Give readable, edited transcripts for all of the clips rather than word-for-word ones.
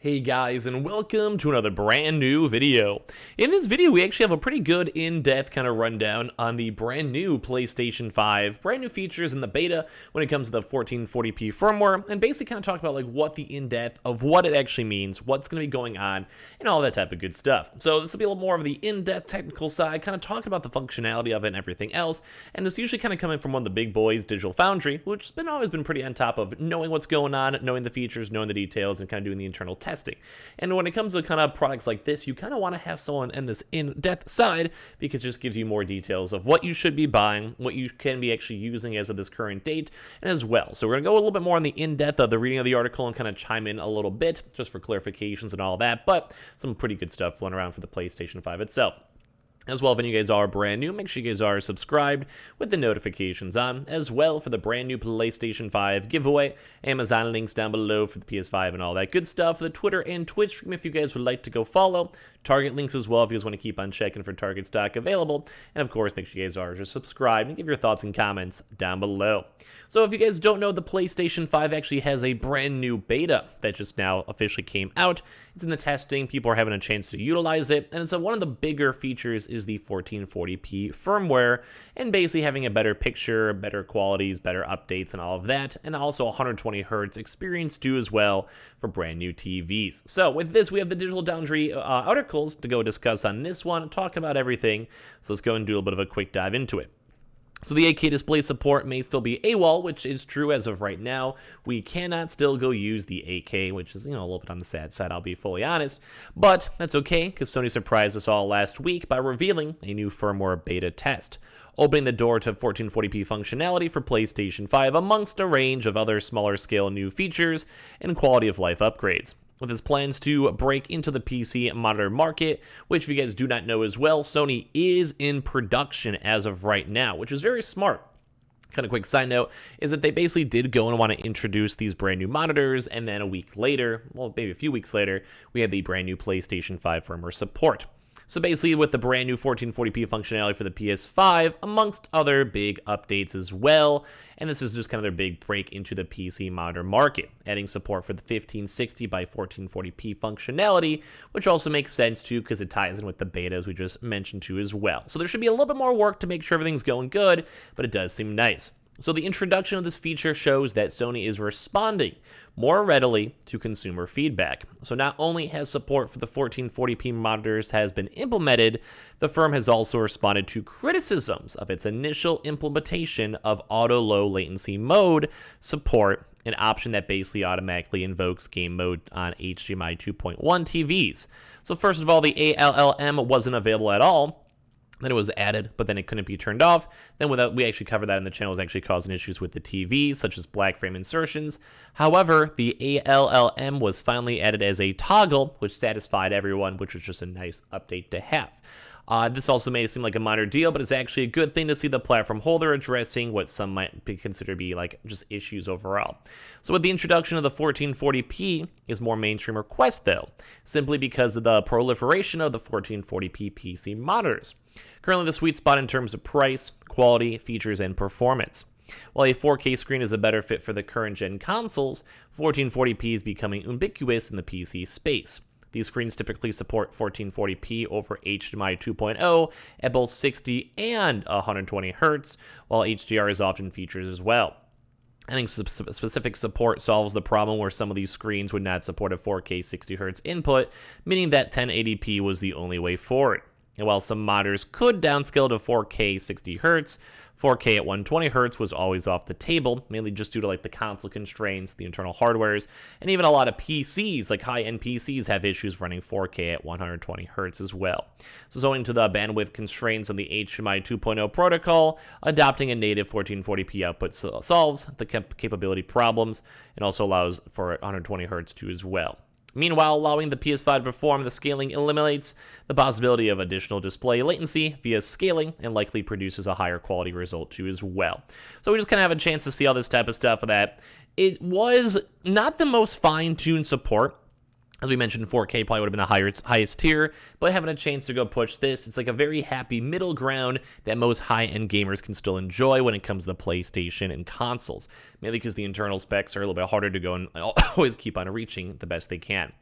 Hey guys, and welcome to another brand new video. In this video, we actually have a pretty good in-depth kind of rundown on the brand new PlayStation 5, brand new features in the beta when it comes to the 1440p firmware, and basically kind of talk about like what the in-depth of what it actually means, what's going to be going on, and all that type of good stuff. So this will be a little more of the in-depth technical side, kind of talking about the functionality of it and everything else, and it's usually kind of coming from one of the big boys, Digital Foundry, which has always been pretty on top of knowing what's going on, knowing the features, knowing the details, and kind of doing the internal testing. And when it comes to kind of products like this, you kind of want to have someone in this in-depth side because it just gives you more details of what you should be buying, what you can be actually using as of this current date, and as well. So we're going to go a little bit more on the in-depth of the reading of the article and kind of chime in a little bit just for clarifications and all that, but some pretty good stuff floating around for the PlayStation 5 itself. As well, if any of you guys are brand new, make sure you guys are subscribed with the notifications on. As well, for the brand new PlayStation 5 giveaway, Amazon links down below for the PS5 and all that good stuff. The Twitter and Twitch stream if you guys would like to go follow. Target links as well if you guys want to keep on checking for Target stock available. And of course, make sure you guys are just subscribed and give your thoughts and comments down below. So if you guys don't know, the PlayStation 5 actually has a brand new beta that just now officially came out. It's in the testing. People are having a chance to utilize it. And so one of the bigger features is the 1440p firmware and basically having a better picture, better qualities, better updates and all of that. And also 120 hertz experience too as well for brand new TVs. So with this, we have the Digital Foundry articles to go discuss on this one, talk about everything. So let's go and do a bit of a quick dive into it. So the 8K display support may still be AWOL, which is true as of right now. We cannot still go use the 8K, which is, a little bit on the sad side, I'll be fully honest. But that's okay, because Sony surprised us all last week by revealing a new firmware beta test, opening the door to 1440p functionality for PlayStation 5 amongst a range of other smaller scale new features and quality of life upgrades. With its plans to break into the PC monitor market, which if you guys do not know as well, Sony is in production as of right now, which is very smart. Kind of quick side note is that they basically did go and want to introduce these brand new monitors, and then a week later, well, maybe a few weeks later, we had the brand new PlayStation 5 firmware support. So basically with the brand new 1440p functionality for the PS5, amongst other big updates as well, and this is just kind of their big break into the PC monitor market, adding support for the 1560 by 1440p functionality, which also makes sense too because it ties in with the beta as we just mentioned too as well. So there should be a little bit more work to make sure everything's going good, but it does seem nice. So the introduction of this feature shows that Sony is responding more readily to consumer feedback. So not only has support for the 1440p monitors has been implemented, the firm has also responded to criticisms of its initial implementation of auto low latency mode support, an option that basically automatically invokes game mode on HDMI 2.1 TVs. So first of all, the ALLM wasn't available at all. Then it was added, but then it couldn't be turned off. Then we actually covered that in the channel, was actually causing issues with the TVs, such as black frame insertions. However, the ALLM was finally added as a toggle, which satisfied everyone, which was just a nice update to have. This also made it seem like a minor deal, but it's actually a good thing to see the platform holder addressing what some might be considered to be like just issues overall. So with the introduction of the 1440p is more mainstream request though, simply because of the proliferation of the 1440p PC monitors. Currently the sweet spot in terms of price, quality, features, and performance. While a 4K screen is a better fit for the current gen consoles, 1440p is becoming ubiquitous in the PC space. These screens typically support 1440p over HDMI 2.0 at both 60 and 120 Hz, while HDR is often featured as well. Adding specific support solves the problem where some of these screens would not support a 4K 60 Hz input, meaning that 1080p was the only way forward. And while some monitors could downscale to 4K 60 Hz, 4K at 120 Hz was always off the table, mainly just due to like the console constraints, the internal hardwares, and even a lot of PCs, like high-end PCs, have issues running 4K at 120 Hz as well. So owing to the bandwidth constraints on the HDMI 2.0 protocol, adopting a native 1440p output solves the capability problems and also allows for 120 Hz too as well. Meanwhile, allowing the PS5 to perform the scaling eliminates the possibility of additional display latency via scaling and likely produces a higher quality result too as well. So we just kind of have a chance to see all this type of stuff of that. It was not the most fine-tuned support. As we mentioned, 4K probably would have been the highest tier, but having a chance to go push this, it's like a very happy middle ground that most high-end gamers can still enjoy when it comes to the PlayStation and consoles, mainly because the internal specs are a little bit harder to go and always keep on reaching the best they can.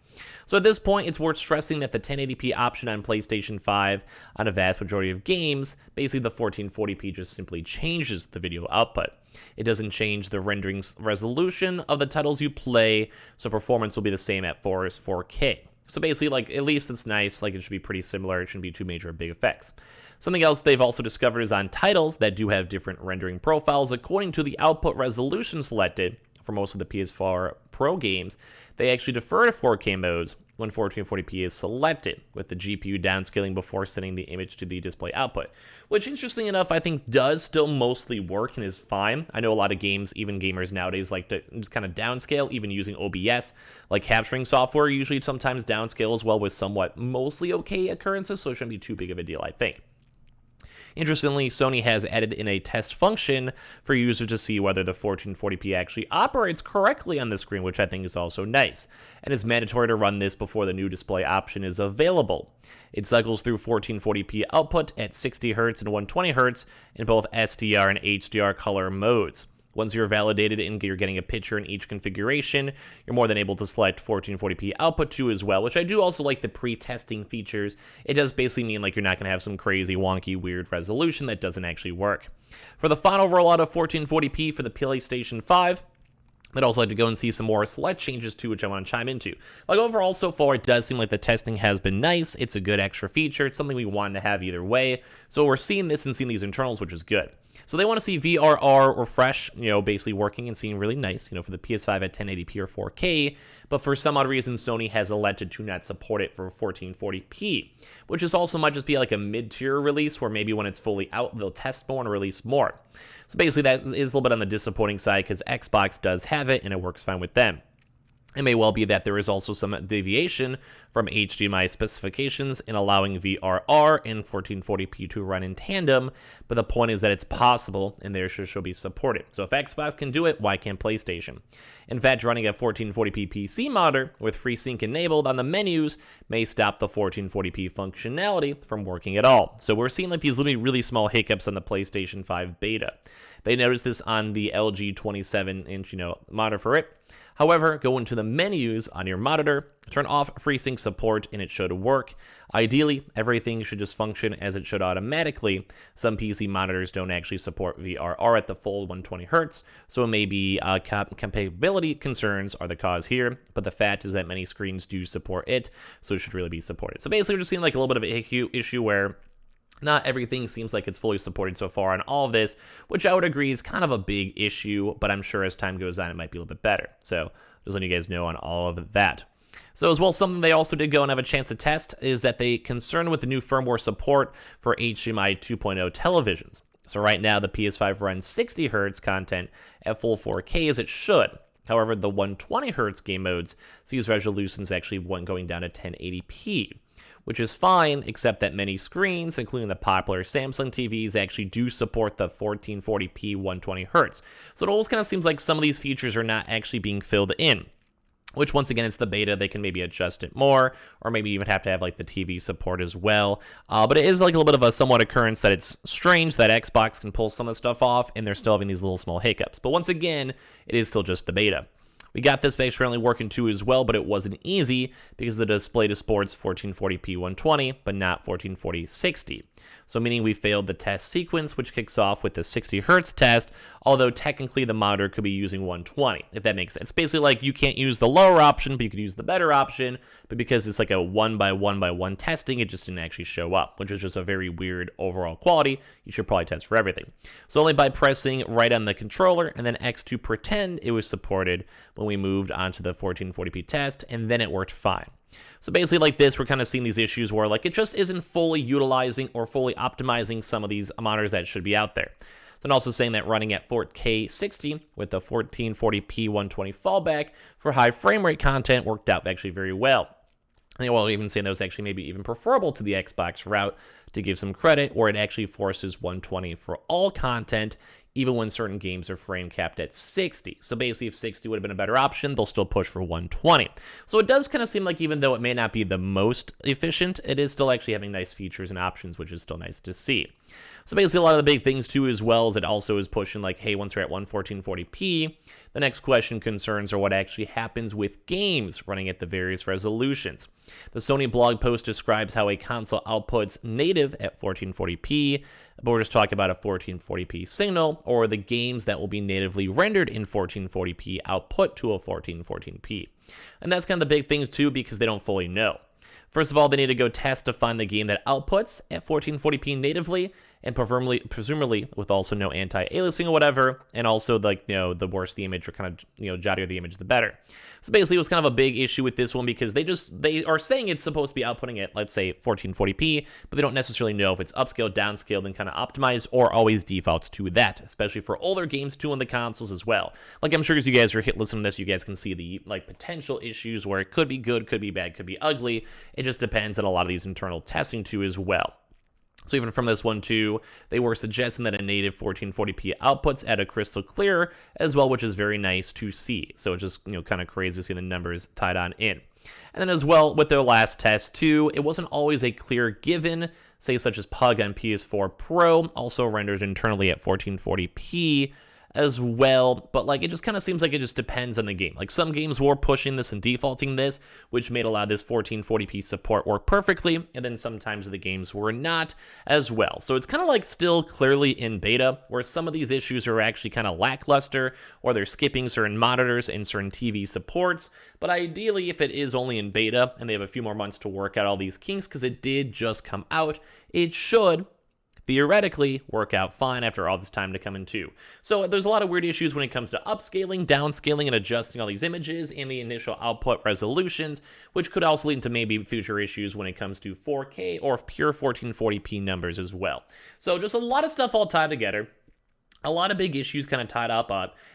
So at this point, it's worth stressing that the 1080p option on PlayStation 5 on a vast majority of games, basically the 1440p just simply changes the video output. It doesn't change the rendering resolution of the titles you play, so performance will be the same at 4K. So basically, like, at least it's nice, like, it should be pretty similar, it shouldn't be too major big effects. Something else they've also discovered is on titles that do have different rendering profiles, according to the output resolution selected for most of the PS4 Pro games, they actually defer to 4K modes when 1440p is selected, with the GPU downscaling before sending the image to the display output, which, interestingly enough, I think does still mostly work and is fine. I know a lot of games, even gamers nowadays, like to just kind of downscale, even using OBS, like capturing software usually sometimes downscale as well with somewhat mostly okay occurrences, so it shouldn't be too big of a deal, I think. Interestingly, Sony has added in a test function for users to see whether the 1440p actually operates correctly on the screen, which I think is also nice. And it's mandatory to run this before the new display option is available. It cycles through 1440p output at 60Hz and 120Hz in both SDR and HDR color modes. Once you're validated and you're getting a picture in each configuration, you're more than able to select 1440p output too as well, which I do also like the pre-testing features. It does basically mean like you're not going to have some crazy, wonky, weird resolution that doesn't actually work. For the final rollout of 1440p for the PlayStation 5, I'd also like to go and see some more select changes too, which I want to chime into. Like overall, so far, it does seem like the testing has been nice. It's a good extra feature. It's something we wanted to have either way. So we're seeing this and seeing these internals, which is good. So they want to see VRR refresh, basically working and seeing really nice, for the PS5 at 1080p or 4K. But for some odd reason, Sony has elected to not support it for 1440p, which is also might just be like a mid-tier release where maybe when it's fully out, they'll test more and release more. So basically, that is a little bit on the disappointing side because Xbox does have it and it works fine with them. It may well be that there is also some deviation from HDMI specifications in allowing VRR and 1440p to run in tandem, but the point is that it's possible and therefore should be supported. So if Xbox can do it, why can't PlayStation? In fact, running a 1440p PC monitor with FreeSync enabled on the menus may stop the 1440p functionality from working at all. So we're seeing like these really small hiccups on the PlayStation 5 beta. They noticed this on the LG 27-inch, monitor for it. However, go into the menus on your monitor, turn off FreeSync support, and it should work. Ideally, everything should just function as it should automatically. Some PC monitors don't actually support VRR at the full 120Hz, so maybe compatibility concerns are the cause here, but the fact is that many screens do support it, so it should really be supported. So basically, we're just seeing like a little bit of an issue where not everything seems like it's fully supported so far on all of this, which I would agree is kind of a big issue, but I'm sure as time goes on, it might be a little bit better. So just letting you guys know on all of that. So as well, something they also did go and have a chance to test is that they concerned with the new firmware support for HDMI 2.0 televisions. So right now, the PS5 runs 60Hz content at full 4K as it should. However, the 120Hz game modes sees resolutions actually going down to 1080p. Which is fine, except that many screens, including the popular Samsung TVs, actually do support the 1440p 120Hz. So it always kind of seems like some of these features are not actually being filled in, which once again, it's the beta, they can maybe adjust it more, or maybe even have to have like the TV support as well. But it is like a little bit of a somewhat occurrence that it's strange that Xbox can pull some of the stuff off and they're still having these little small hiccups. But once again, it is still just the beta. We got this apparently working too as well, but it wasn't easy because the display supports 1440p 120, but not 1440 60. So meaning we failed the test sequence, which kicks off with the 60Hz test, although technically the monitor could be using 120, if that makes sense. Basically like you can't use the lower option, but you could use the better option, but because it's like a 1 by 1 by 1 testing, it just didn't actually show up, which is just a very weird overall quality. You should probably test for everything. So only by pressing right on the controller and then X to pretend it was supported when we moved on to the 1440p test, and then it worked fine. So basically like this, we're kind of seeing these issues where like it just isn't fully utilizing or fully optimizing some of these monitors that should be out there. So I'm also saying that running at 4K 60 with the 1440p 120 fallback for high frame rate content worked out actually very well. And well, even saying that was actually maybe even preferable to the Xbox route to give some credit, where it actually forces 120 for all content, even when certain games are frame capped at 60. So basically, if 60 would have been a better option, they'll still push for 120. So it does kind of seem like even though it may not be the most efficient, it is still actually having nice features and options, which is still nice to see. So basically, a lot of the big things too, as well, is it also is pushing like, hey, once you're at 1440p, the next question concerns are what actually happens with games running at the various resolutions. The Sony blog post describes how a console outputs native at 1440p, but we're just talking about a 1440p signal, or the games that will be natively rendered in 1440p output to a 1440p. And that's kind of the big thing too, because they don't fully know. First of all, they need to go test to find the game that outputs at 1440p natively, and presumably with also no anti-aliasing or whatever, and also like, the worse the image or kind of, jottier the image, the better. So basically, it was kind of a big issue with this one because they are saying it's supposed to be outputting at, let's say, 1440p, but they don't necessarily know if it's upscaled, downscaled, and kind of optimized, or always defaults to that, especially for older games too on the consoles as well. Like, I'm sure as you guys are listening to this, you guys can see the potential issues where it could be good, could be bad, could be ugly. It just depends on a lot of these internal testing too as well. So even from this one too, they were suggesting that a native 1440p outputs at a crystal clear as well, which is very nice to see. So it's just, kind of crazy to see the numbers tied on in. And then as well, with their last test too, it wasn't always a clear given, say such as Pug on PS4 Pro, also renders internally at 1440p, as well, but it just kind of seems like it just depends on the game. Like, some games were pushing this and defaulting this, which made a lot of this 1440p support work perfectly, and then sometimes the games were not as well. So it's kind of still clearly in beta, where some of these issues are actually kind of lackluster, or they're skipping certain monitors and certain TV supports. But ideally, if it is only in beta and they have a few more months to work out all these kinks, because it did just come out, it should theoretically work out fine after all this time to come in too. So there's a lot of weird issues when it comes to upscaling, downscaling, and adjusting all these images and the initial output resolutions, which could also lead to maybe future issues when it comes to 4K or pure 1440p numbers as well. So just a lot of stuff all tied together. A lot of big issues kind of tied up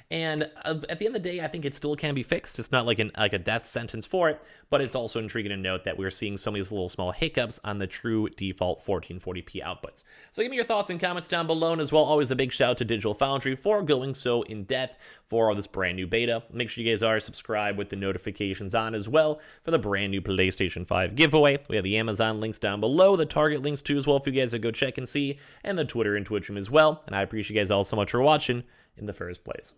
and at the end of the day, I think it still can be fixed. It's not like a death sentence for it, but it's also intriguing to note that we're seeing some of these little small hiccups on the true default 1440p outputs. So give me your thoughts and comments down below, and as well, always a big shout out to Digital Foundry for going so in depth for all this brand new beta. Make sure you guys are subscribed with the notifications on as well for the brand new PlayStation 5 giveaway. We have the Amazon links down below, the Target links too as well for you guys to go check and see, and the Twitter and Twitch room as well. And I appreciate you guys all so much for watching in the first place.